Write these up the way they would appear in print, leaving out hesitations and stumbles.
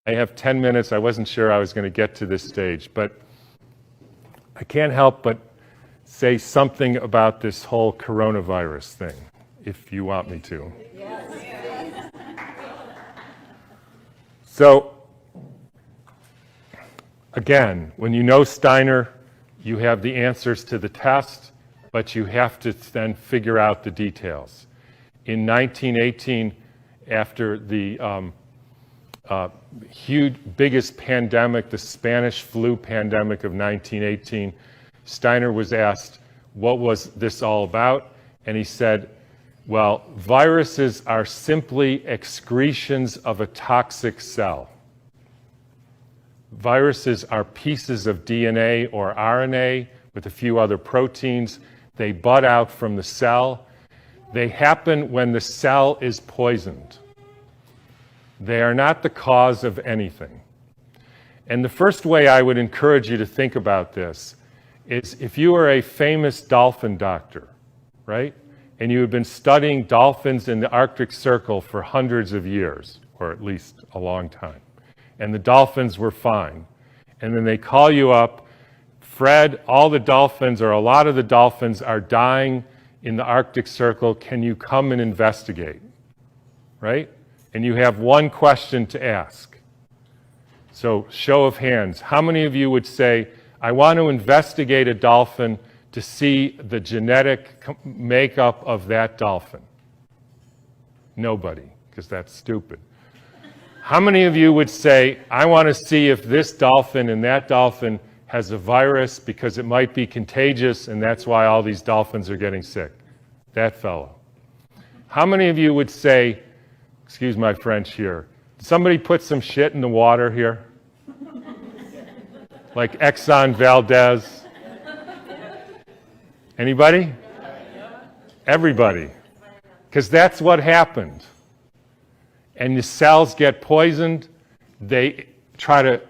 I have 10 minutes. I wasn't sure I was going to get to this stage, but I can't help but say something about this whole coronavirus thing, if you want me to. Yes. So, again, when you know Steiner, you have the answers to the test, but you have to then figure out the details. In 1918, after the biggest pandemic, the Spanish flu pandemic of 1918, Steiner was asked, what was this all about? And he said, well, viruses are simply excretions of a toxic cell. Viruses are pieces of DNA or RNA with a few other proteins. They bud out from the cell. They happen when the cell is poisoned. They are not the cause of anything. And the first way I would encourage you to think about this is if you are a famous dolphin doctor, right? And you have been studying dolphins in the Arctic Circle for hundreds of years, or at least a long time, and the dolphins were fine. And then they call you up, Fred, all the dolphins, or a lot of the dolphins, are dying in the Arctic Circle. Can you come and investigate? Right? And you have one question to ask. So, show of hands. How many of you would say, I want to investigate a dolphin to see the genetic makeup of that dolphin? Nobody, because that's stupid. How many of you would say, I want to see if this dolphin and that dolphin has a virus because it might be contagious and that's why all these dolphins are getting sick? That fellow. How many of you would say, excuse my French here, did somebody put some shit in the water here? Like Exxon Valdez? Anybody? Everybody. Because that's what happened. And the cells get poisoned. They try to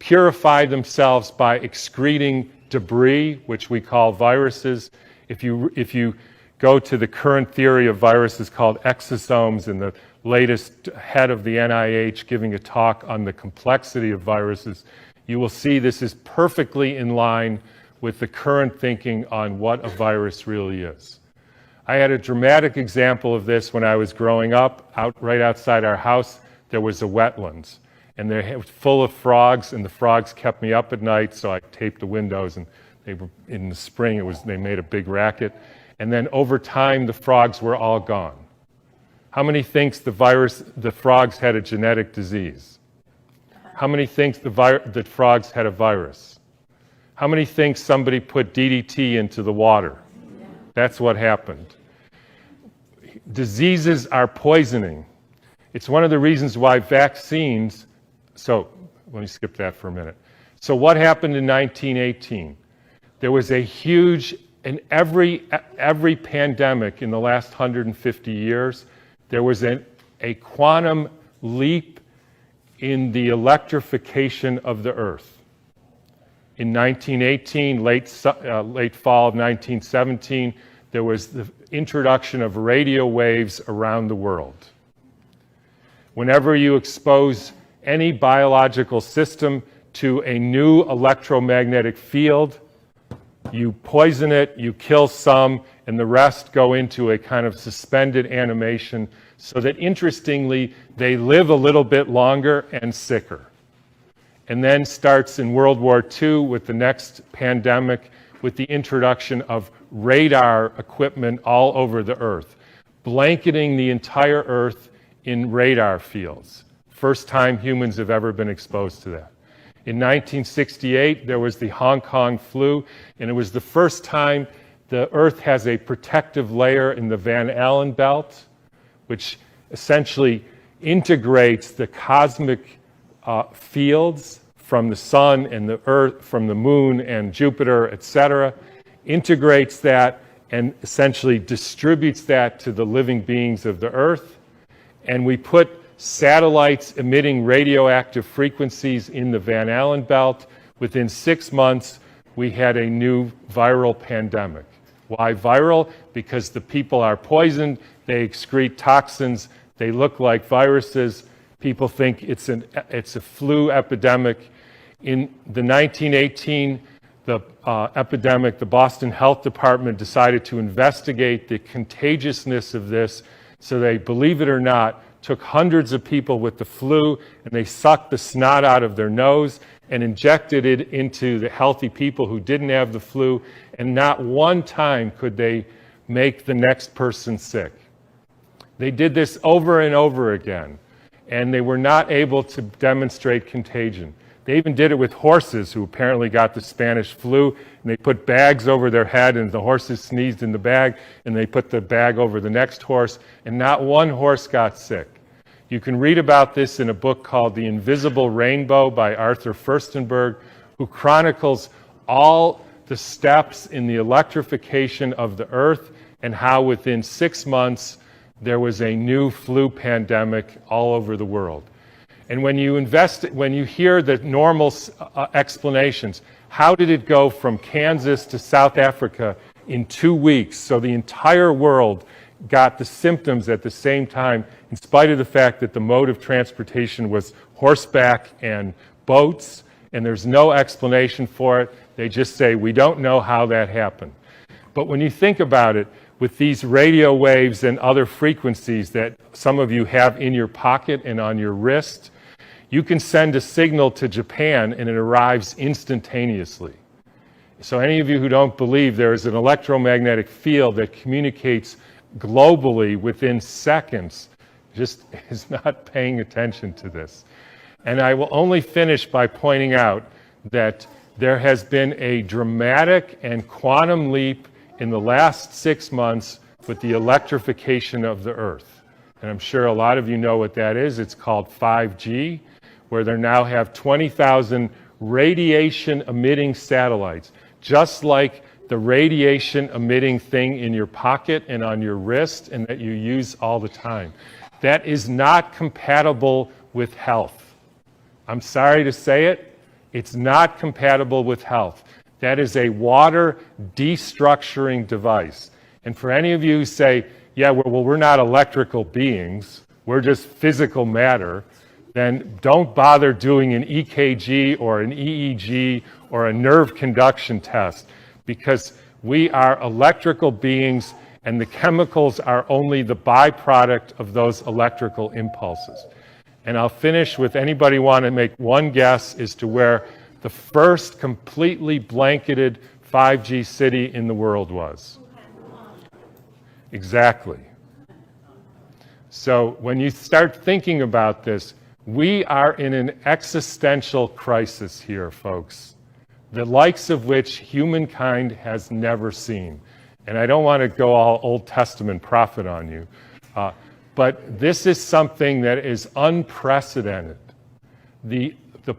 purify themselves by excreting debris, which we call viruses. If you go to the current theory of viruses called exosomes, and the latest head of the NIH giving a talk on the complexity of viruses, you will see this is perfectly in line with the current thinking on what a virus really is. I had a dramatic example of this when I was growing up. Right outside our house, there was a wetlands, and they were full of frogs, and the frogs kept me up at night, so I taped the windows, and they were, in the spring, they made a big racket. And then over time, the frogs were all gone. How many thinks the frogs had a genetic disease? How many thinks the frogs had a virus? How many think somebody put DDT into the water? That's what happened. Diseases are poisoning. It's one of the reasons why vaccines, so let me skip that for a minute. So what happened in 1918? There was a huge, in every pandemic in the last 150 years, there was a quantum leap in the electrification of the Earth. In 1918, late fall of 1917, there was the introduction of radio waves around the world. Whenever you expose any biological system to a new electromagnetic field, you poison it, you kill some, and the rest go into a kind of suspended animation so that, interestingly, they live a little bit longer and sicker. And then starts in World War II with the next pandemic with the introduction of radar equipment all over the Earth, blanketing the entire Earth in radar fields. First time humans have ever been exposed to that. In 1968, there was the Hong Kong flu, and it was the first time the Earth has a protective layer in the Van Allen belt, which essentially integrates the cosmic fields from the sun and the Earth, from the moon and Jupiter, etc., integrates that and essentially distributes that to the living beings of the Earth. And we put satellites emitting radioactive frequencies in the Van Allen belt. Within 6 months, we had a new viral pandemic. Why viral? Because the people are poisoned, they excrete toxins, they look like viruses, People think it's a flu epidemic. In the 1918 epidemic, the Boston Health Department decided to investigate the contagiousness of this. So they, believe it or not, took hundreds of people with the flu and they sucked the snot out of their nose and injected it into the healthy people who didn't have the flu, and not one time could they make the next person sick. They did this over and over again, and they were not able to demonstrate contagion. They even did it with horses who apparently got the Spanish flu, and they put bags over their head, and the horses sneezed in the bag, and they put the bag over the next horse, and not one horse got sick. You can read about this in a book called The Invisible Rainbow by Arthur Furstenberg, who chronicles all the steps in the electrification of the earth and how within 6 months there was a new flu pandemic all over the world. And when you hear the normal explanations, how did it go from Kansas to South Africa in 2 weeks? So the entire world got the symptoms at the same time, in spite of the fact that the mode of transportation was horseback and boats, and there's no explanation for it. They just say, we don't know how that happened. But when you think about it, with these radio waves and other frequencies that some of you have in your pocket and on your wrist, you can send a signal to Japan and it arrives instantaneously. So any of you who don't believe, there is an electromagnetic field that communicates globally within seconds, just is not paying attention to this. And I will only finish by pointing out that there has been a dramatic and quantum leap in the last 6 months with the electrification of the Earth. And I'm sure a lot of you know what that is. It's called 5G, where they now have 20,000 radiation-emitting satellites, just like the radiation-emitting thing in your pocket and on your wrist and that you use all the time. That is not compatible with health. I'm sorry to say it, it's not compatible with health. That is a water destructuring device. And for any of you who say, yeah, well, we're not electrical beings, we're just physical matter, then don't bother doing an EKG or an EEG or a nerve conduction test, because we are electrical beings and the chemicals are only the byproduct of those electrical impulses. And I'll finish with, anybody want to make one guess as to where the first completely blanketed 5G city in the world was? Exactly. So when you start thinking about this, we are in an existential crisis here, folks, the likes of which humankind has never seen. And I don't want to go all Old Testament prophet on you, but this is something that is unprecedented. The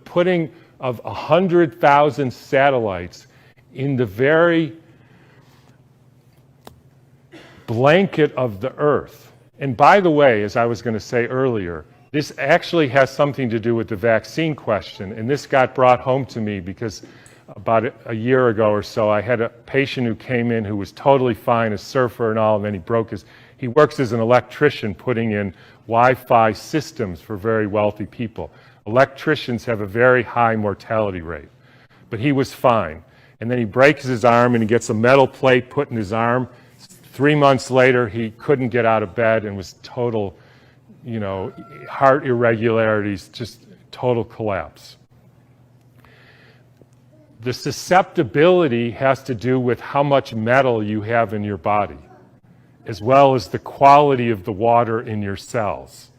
putting of 100,000 satellites in the very blanket of the Earth. And by the way, as I was going to say earlier, this actually has something to do with the vaccine question, and this got brought home to me because about a year ago or so, I had a patient who came in who was totally fine, a surfer and all, and then he works as an electrician putting in Wi-Fi systems for very wealthy people. Electricians have a very high mortality rate, but he was fine. And then he breaks his arm and he gets a metal plate put in his arm. 3 months later, he couldn't get out of bed and was total, heart irregularities, just total collapse. The susceptibility has to do with how much metal you have in your body, as well as the quality of the water in your cells.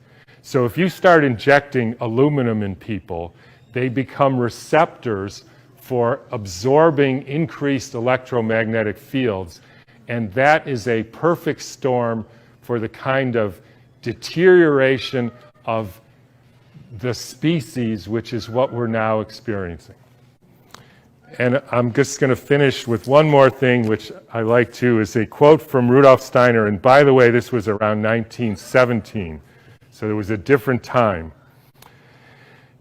So if you start injecting aluminum in people, they become receptors for absorbing increased electromagnetic fields, and that is a perfect storm for the kind of deterioration of the species, which is what we're now experiencing. And I'm just going to finish with one more thing, which I like too, is a quote from Rudolf Steiner. And by the way, this was around 1917, so there was a different time.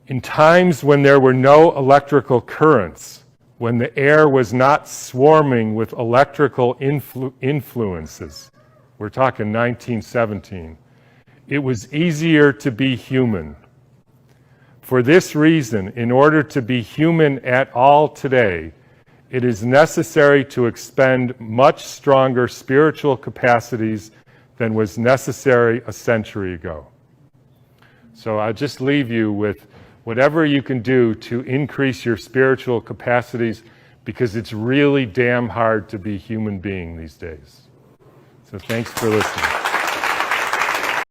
In times when there were no electrical currents, when the air was not swarming with electrical influences, we're talking 1917, it was easier to be human. For this reason, in order to be human at all today, it is necessary to expend much stronger spiritual capacities than was necessary a century ago. So I'll just leave you with whatever you can do to increase your spiritual capacities, because it's really damn hard to be a human being these days. So thanks for listening.